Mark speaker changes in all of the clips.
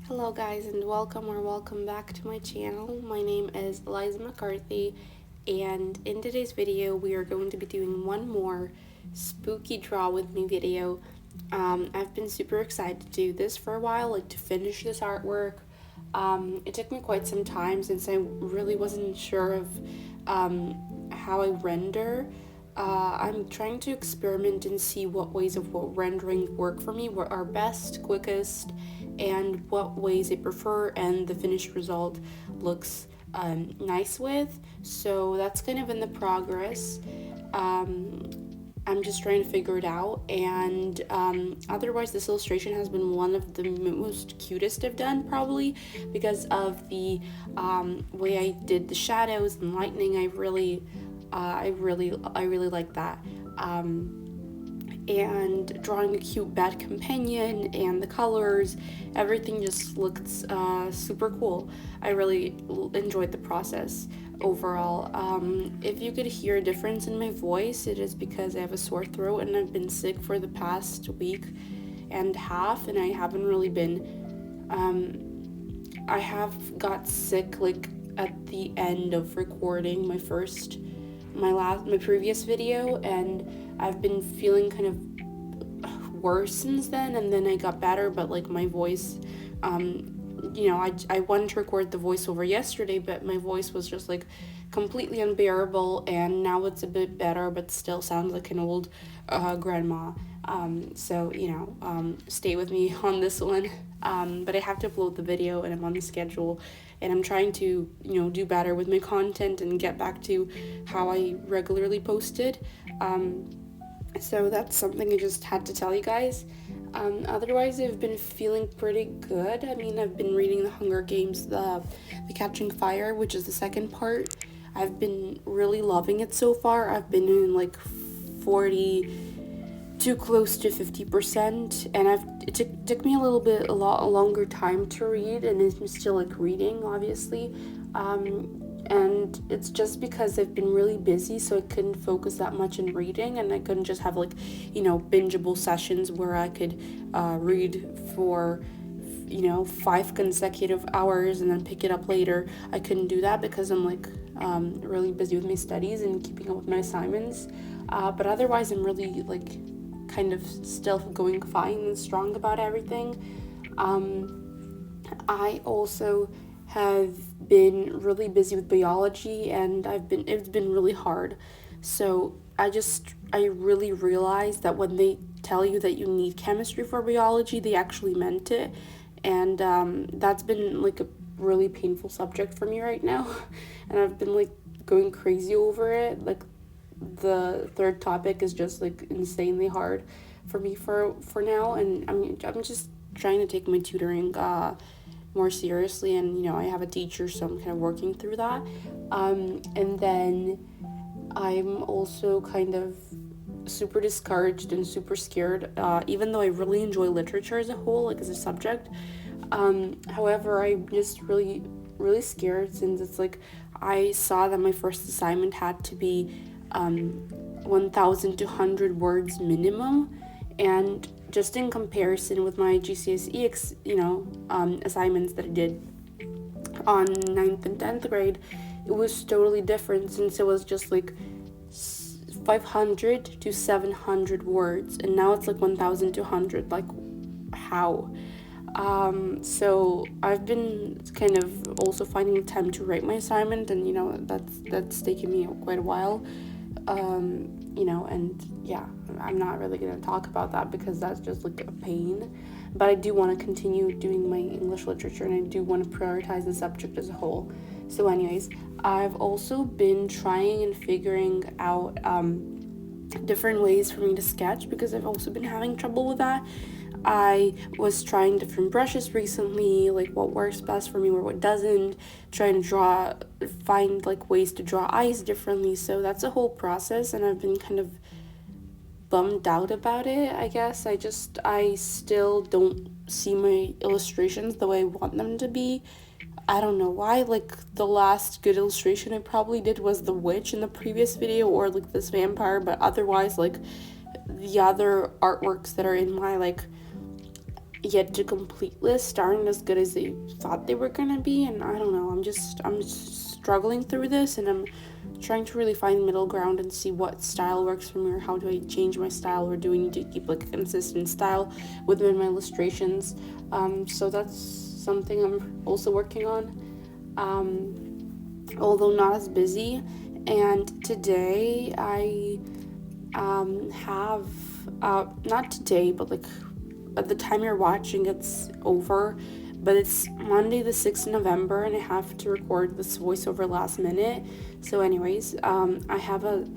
Speaker 1: Hello guys, and welcome back to my channel. My name is Liza McCarthy, and in today's video we are going to be doing one more spooky draw with me video. I've been super excited to do this for a while, like to finish this artwork. It took me quite some time since I really wasn't sure of how I render. I'm trying to experiment and see what ways of rendering work for me, what are best, quickest, and what ways I prefer, and the finished result looks nice with. So that's kind of in the progress. I'm just trying to figure it out, and otherwise this illustration has been one of the most cutest I've done, probably because of the way I did the shadows and lightning. I really like that. And drawing a cute bat companion and the colors, everything just looked super cool. I really enjoyed the process overall. If you could hear a difference in my voice, it is because I have a sore throat and I've been sick for the past week and a half, and I haven't really been I have got sick like at the end of recording my previous video, and I've been feeling kind of worse since then, and then I got better, but like my voice, I wanted to record the voiceover yesterday, but my voice was just like completely unbearable, and now it's a bit better, but still sounds like an old grandma. So stay with me on this one. But I have to upload the video, and I'm on the schedule, and I'm trying to do better with my content and get back to how I regularly posted. So that's something I just had to tell you guys. Otherwise, I've been feeling pretty good. I mean, I've been reading The Hunger Games, the Catching Fire, which is the second part. I've been really loving it so far. I've been in like 40 to close to 50%, and it took me a lot longer time to read, and I'm still like reading, obviously. And it's just because I've been really busy, so I couldn't focus that much in reading, and I couldn't just have like bingeable sessions where I could read for 5 consecutive hours and then pick it up later. I couldn't do that because I'm like really busy with my studies and keeping up with my assignments, but otherwise I'm really like kind of still going fine and strong about everything. I also have been really busy with biology, and it's been really hard. So I really realized that when they tell you that you need chemistry for biology, they actually meant it, and that's been like a really painful subject for me right now, and I've been like going crazy over it. Like the third topic is just like insanely hard for me for now, and I'm just trying to take my tutoring more seriously, and I have a teacher, so I'm kind of working through that. And then I'm also kind of super discouraged and super scared, even though I really enjoy literature as a whole, like as a subject. However, I'm just really scared, since it's like I saw that my first assignment had to be 1,200 words minimum, and just in comparison with my GCSE assignments that I did on 9th and 10th grade, it was totally different, since it was just like 500 to 700 words, and now it's like 1,200. Like, how? So I've been kind of also finding time to write my assignment, and that's taken me quite a while. And yeah, I'm not really going to talk about that because that's just like a pain, but I do want to continue doing my English literature, and I do want to prioritize the subject as a whole. So anyways, I've also been trying and figuring out different ways for me to sketch, because I've also been having trouble with that. I was trying different brushes recently, like what works best for me or what doesn't, trying to find like ways to draw eyes differently. So that's a whole process, and I've been kind of bummed out about it, I guess. I still don't see my illustrations the way I want them to be. I don't know why. Like, the last good illustration I probably did was the witch in the previous video, or like this vampire, but otherwise, like, the other artworks that are in my like yet to complete list aren't as good as they thought they were gonna be, and I don't know, I'm struggling through this, and I'm trying to really find middle ground and see what style works for me, or how do I change my style, or do I need to keep like a consistent style within my illustrations. So that's something I'm also working on, although not as busy. And today I have not today, but like at the time you're watching, it's over, but it's Monday the 6th of November, and I have to record this voiceover last minute. So anyways, I have a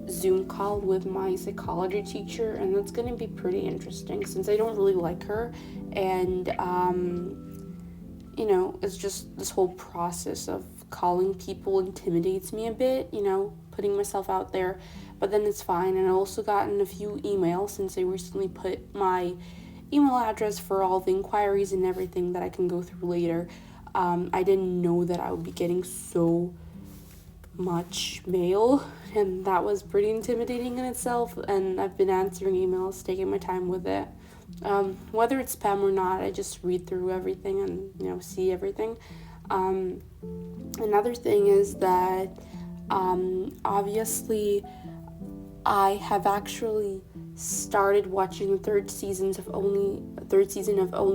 Speaker 1: Zoom call with my psychology teacher, and that's going to be pretty interesting since I don't really like her, and it's just this whole process of calling people intimidates me a bit, putting myself out there, but then it's fine. And I also gotten a few emails since I recently put my email address for all the inquiries and everything that I can go through later. I didn't know that I would be getting so much mail, and that was pretty intimidating in itself, and I've been answering emails, taking my time with it. Whether it's spam or not, I just read through everything and, see everything. Another thing is that, obviously, I have actually started watching the third season of Only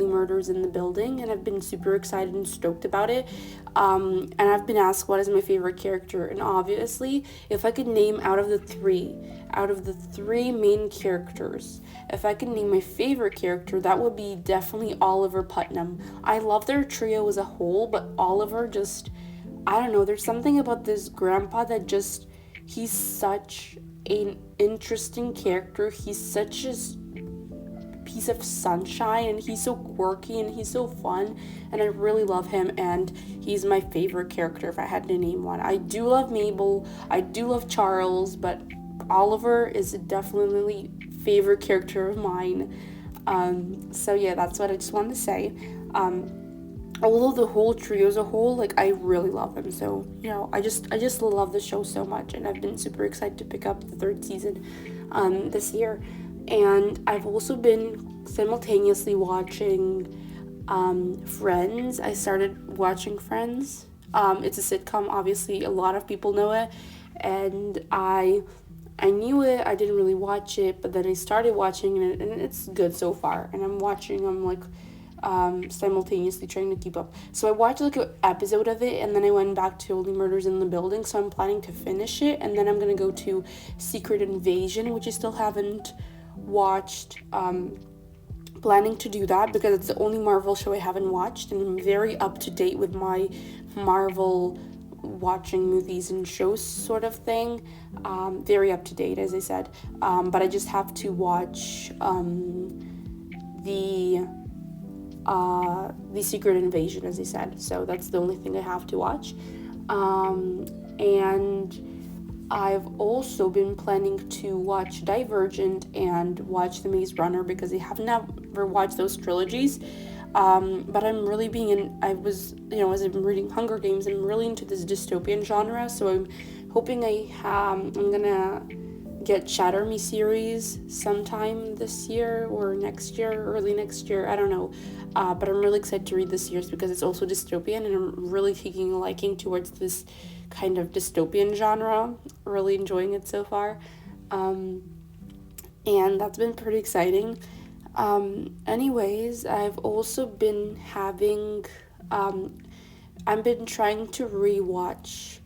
Speaker 1: Murders in the Building, and I've been super excited and stoked about it. And I've been asked what is my favorite character, and obviously, if I could name out of the three main characters, if I could name my favorite character, that would be definitely Oliver Putnam. I love their trio as a whole, but Oliver just, I don't know, there's something about this grandpa that just, he's such an interesting character. He's such a piece of sunshine, and he's so quirky, and he's so fun, and I really love him, and he's my favorite character if I had to name one. I do love Mabel, I do love Charles, but Oliver is a definitely favorite character of mine. So yeah, that's what I just wanted to say. Although the whole trio as a whole, like, I really love them. So, I just love the show so much, and I've been super excited to pick up the third season this year. And I've also been simultaneously watching Friends. I started watching Friends. It's a sitcom, obviously a lot of people know it, and I knew it. I didn't really watch it, but then I started watching it, and it's good so far. And I'm simultaneously trying to keep up. So I watched like an episode of it, and then I went back to Only Murders in the Building, so I'm planning to finish it, and then I'm gonna go to Secret Invasion, which I still haven't watched. Planning to do that because it's the only Marvel show I haven't watched, and I'm very up to date with my Marvel watching movies and shows sort of thing. Very up to date, as I said, but I just have to watch the Secret Invasion, as I said, so that's the only thing I have to watch. And I've also been planning to watch Divergent and watch The Maze Runner because I have never watched those trilogies. But I'm really as I'm reading Hunger Games, I'm really into this dystopian genre, so I'm hoping I'm gonna get Shatter Me series sometime this year or next year, early next year, I don't know. But I'm really excited to read this series because it's also dystopian, and I'm really taking a liking towards this kind of dystopian genre, really enjoying it so far. And that's been pretty exciting. Anyways, I've also been having, I've been trying to rewatch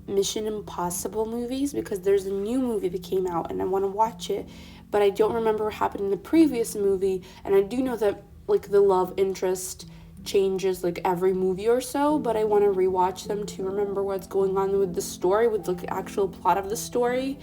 Speaker 1: Mission Impossible movies because there's a new movie that came out and I want to watch it, but I don't remember what happened in the previous movie, and I do know that like the love interest changes like every movie or so, but I want to rewatch them to remember what's going on with the story, with the actual plot of the story,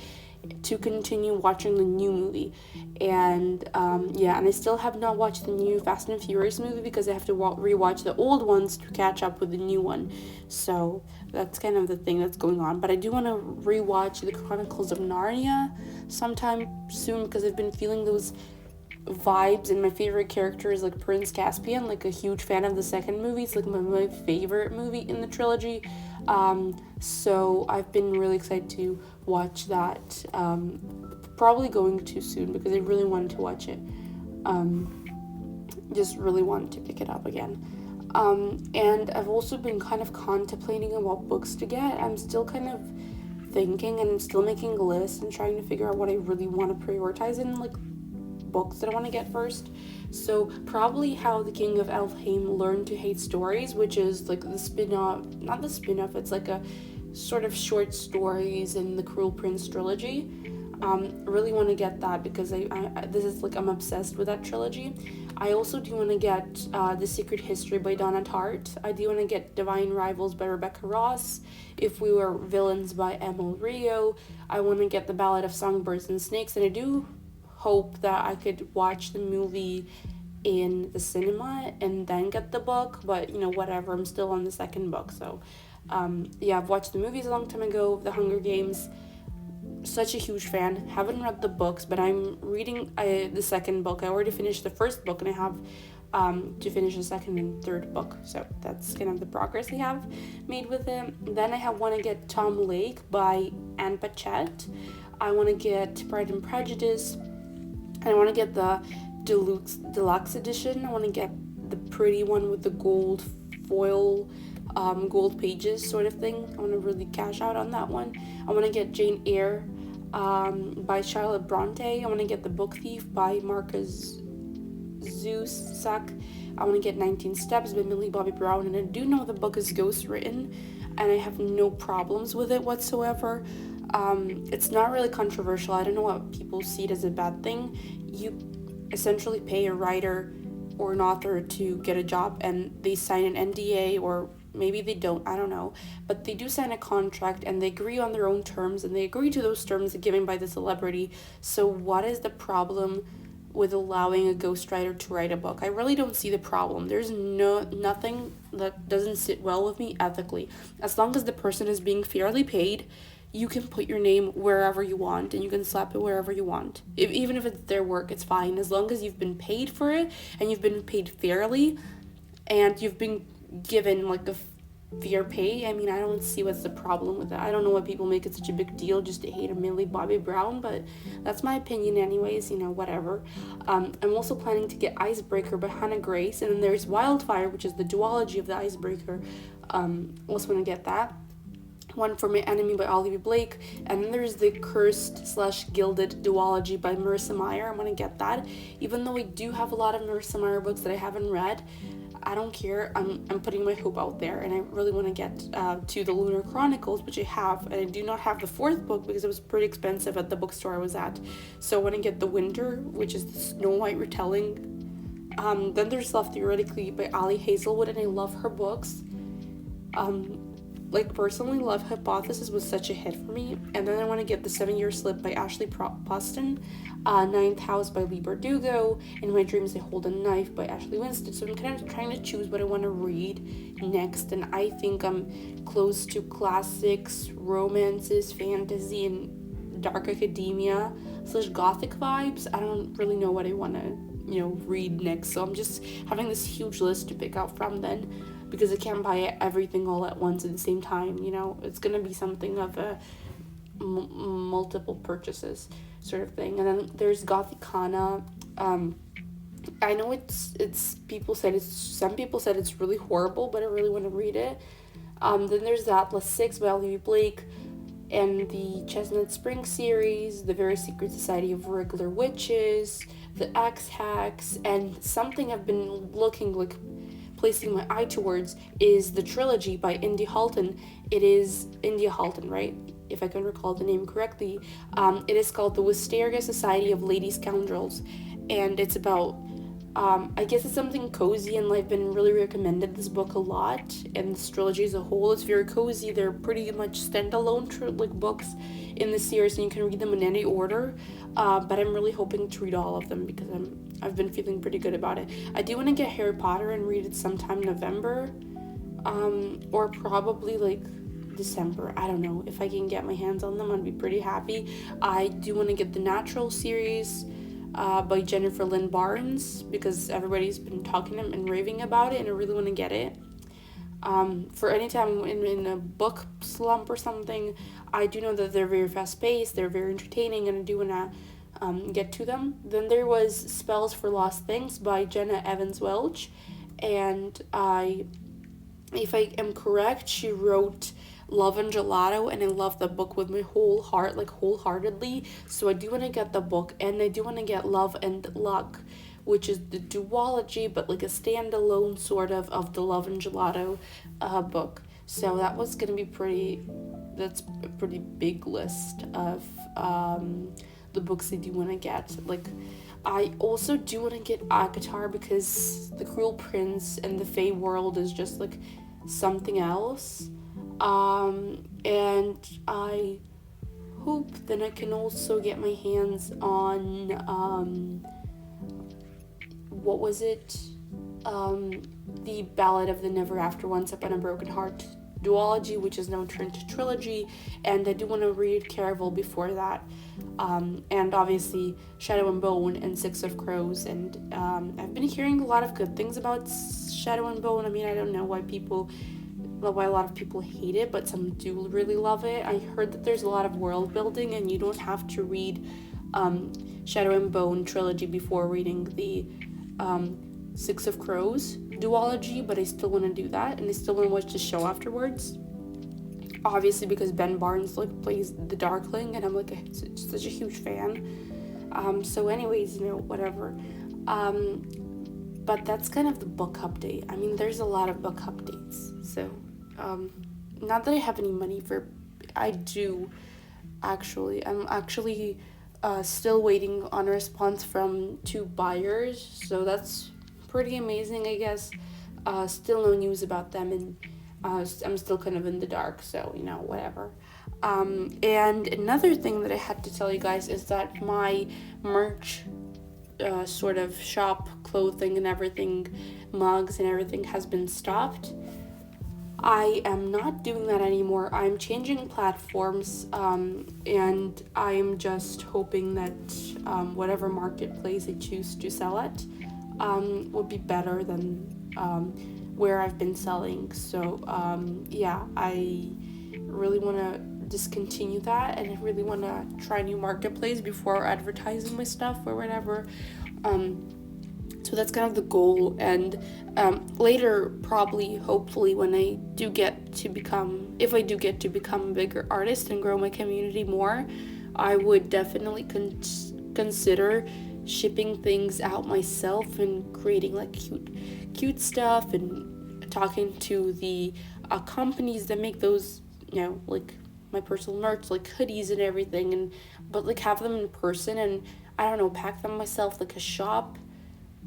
Speaker 1: to continue watching the new movie. And and I still have not watched the new Fast and Furious movie because I have to rewatch the old ones to catch up with the new one. So that's kind of the thing that's going on. But I do want to rewatch the Chronicles of Narnia sometime soon because I've been feeling those vibes, and my favorite character is like Prince Caspian. Like a huge fan of the second movie. It's like my favorite movie in the trilogy. So I've been really excited to watch that. Probably going to soon because I really wanted to watch it. Just really wanted to pick it up again. And I've also been kind of contemplating on what books to get. I'm still kind of thinking and still making a list and trying to figure out what I really want to prioritize in like books that I want to get first. So probably How the King of Elfheim Learned to Hate Stories, which is like the spin-off, not the spin-off, it's like a sort of short stories in the Cruel Prince trilogy. Really want to get that because I this is like I'm obsessed with that trilogy. I also do want to get The Secret History by Donna Tartt. I do want to get Divine Rivals by Rebecca Ross, If We Were Villains by Emil Rio. I want to get The Ballad of Songbirds and Snakes, and I do hope that I could watch the movie in the cinema and then get the book, but whatever, I'm still on the second book. So I've watched the movies a long time ago, The Hunger Games. Such a huge fan. Haven't read the books, but I'm reading the second book. I already finished the first book and I have to finish the second and third book, so that's kind of the progress I have made with it. Then I want to get Tom Lake by Anne Patchett. I want to get Pride and Prejudice, and I want to get the deluxe edition. I want to get the pretty one with the gold foil, gold pages sort of thing. I want to really cash out on that one. I want to get Jane Eyre by Charlotte Bronte. I want to get The Book Thief by Marcus Zusak. I want to get 19 Steps by Millie Bobby Brown, and I do know the book is ghostwritten, and I have no problems with it whatsoever. It's not really controversial. I don't know what people see it as a bad thing. You essentially pay a writer or an author to get a job, and they sign an NDA, or maybe they don't, I don't know, but they do sign a contract and they agree on their own terms, and they agree to those terms given by the celebrity. So what is the problem with allowing a ghostwriter to write a book? I really don't see the problem. There's nothing that doesn't sit well with me ethically. As long as the person is being fairly paid, you can put your name wherever you want and you can slap it wherever you want. Even if it's their work, it's fine. As long as you've been paid for it and you've been paid fairly and you've been given like a fair pay, I mean, I don't see what's the problem with that. I don't know why people make it such a big deal just to hate a Millie Bobby Brown, but that's my opinion anyways, whatever. I'm also planning to get Icebreaker by Hannah Grace, and then there's Wildfire, which is the duology of the Icebreaker. Also want to get that. One for My Enemy by Olivia Blake, and then there's the Cursed/Gilded duology by Marissa Meyer. I want to get that, even though I do have a lot of Marissa Meyer books that I haven't read. I don't care. I'm putting my hope out there, and I really want to get to the Lunar Chronicles, which I have, and I do not have the fourth book because it was pretty expensive at the bookstore I was at. So I want to get The Winter, which is the Snow White retelling. Then there's Love Theoretically by Ali Hazelwood, and I love her books. Personally, Love Hypothesis was such a hit for me. And then I want to get The 7-Year Slip by Ashley Poston, Ninth House by Lee Bardugo, In My Dreams I Hold a Knife by Ashley Winston. So I'm kind of trying to choose what I want to read next, and I think I'm close to classics, romances, fantasy, and dark academia / gothic vibes. I don't really know what I want to read next, so I'm just having this huge list to pick out from then, because I can't buy everything all at once at the same time. It's gonna be something of a multiple purchases sort of thing. And then there's Gothicana. I know it's some people said it's really horrible, but I really want to read it. Then there's Atlas 6 by Olivia Blake, and the Chestnut Spring series, The Very Secret Society of Regular Witches, The Axe Hacks, and something I've been placing my eye towards is the trilogy by India Halton. It is India Halton, right? If I can recall the name correctly. It is called The Wisteria Society of Lady Scoundrels, and it's about I guess it's something cozy, and I've been really recommended this book a lot, and this trilogy as a whole. It's very cozy. They're pretty much standalone books in the series, and you can read them in any order, but I'm really hoping to read all of them because I've been feeling pretty good about it. I do want to get Harry Potter and read it sometime November, or probably December. I don't know. If I can get my hands on them, I'd be pretty happy. I do want to get the Natural series by Jennifer Lynn Barnes, because everybody's been talking and raving about it, and I really want to get it. For any time in a book slump or something, I do know that they're very fast-paced, they're very entertaining, and I do want get to them. Then there was Spells for Lost Things by Jenna Evans Welch, and if I am correct, she wrote Love and Gelato, and I love the book with my whole heart, like wholeheartedly. So I do want to get the book, and I do want to get Love and Luck, which is the duology, but like a standalone sort of the Love and Gelato book. So that's a pretty big list of the books I do want to get. Like, I also do want to get ACOTAR because The Cruel Prince and the Fae World is just like something else. And I hope that I can also get my hands on what was it? The Ballad of the Never After Once Upon a Broken Heart duology, which is now turned to trilogy, and I do want to read Caraval before that, and obviously Shadow and Bone and Six of Crows, and I've been hearing a lot of good things about Shadow and Bone. I mean, I don't know why a lot of people hate it, but some do really love it. I heard that there's a lot of world building, and you don't have to read Shadow and Bone trilogy before reading the Six of Crows duology, but I still want to do that, and I still want to watch the show afterwards, obviously because Ben Barnes like plays the Darkling, and I'm like such a huge fan. So anyways, whatever. But that's kind of the book update. I mean, there's a lot of book updates, so not that I have any money for, I do actually, I'm actually still waiting on a response from 2 buyers, so that's pretty amazing, I guess. Still no news about them, and I'm still kind of in the dark, so whatever. And another thing that I had to tell you guys is that my merch sort of shop, clothing and everything, mugs and everything has been stopped. I am not doing that anymore. I'm changing platforms, and I am just hoping that whatever marketplace I choose to sell at would be better than where I've been selling. So yeah, I really want to discontinue that, and I really want to try a new marketplace before advertising my stuff or whatever. So that's kind of the goal, and later, probably, hopefully, when I do get to become, if I do get to become a bigger artist and grow my community more, I would definitely consider shipping things out myself and creating like cute stuff, and talking to the companies that make those, like my personal merch, like hoodies and everything, but like have them in person, and I don't know, pack them myself, like a shop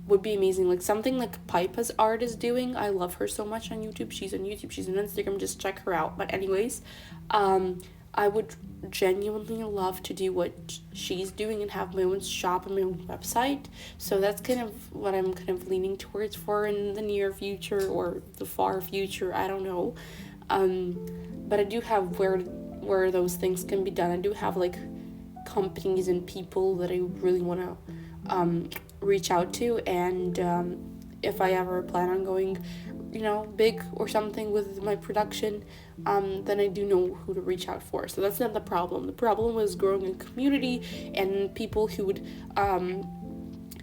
Speaker 1: would be amazing. Like something like Pipa's art is doing. I love her so much on YouTube. She's on Instagram, just check her out. But anyways, I would genuinely love to do what she's doing and have my own shop and my own website. So that's kind of what I'm kind of leaning towards for in the near future or the far future, I don't know. But I do have where those things can be done. I do have like companies and people that I really want to reach out to, and if I ever plan on going big or something with my production, then I do know who to reach out for. So that's not the problem. The problem was growing a community and people who would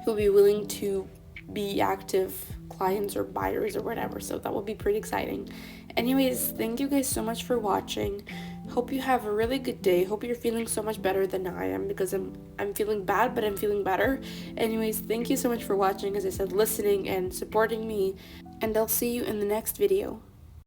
Speaker 1: be willing to be active clients or buyers or whatever. So that would be pretty exciting. Anyways, thank you guys so much for watching. Hope you have a really good day. Hope you're feeling so much better than I am, because I'm feeling bad, but I'm feeling better. Anyways, thank you so much for watching, as I said, listening and supporting me, and I'll see you in the next video.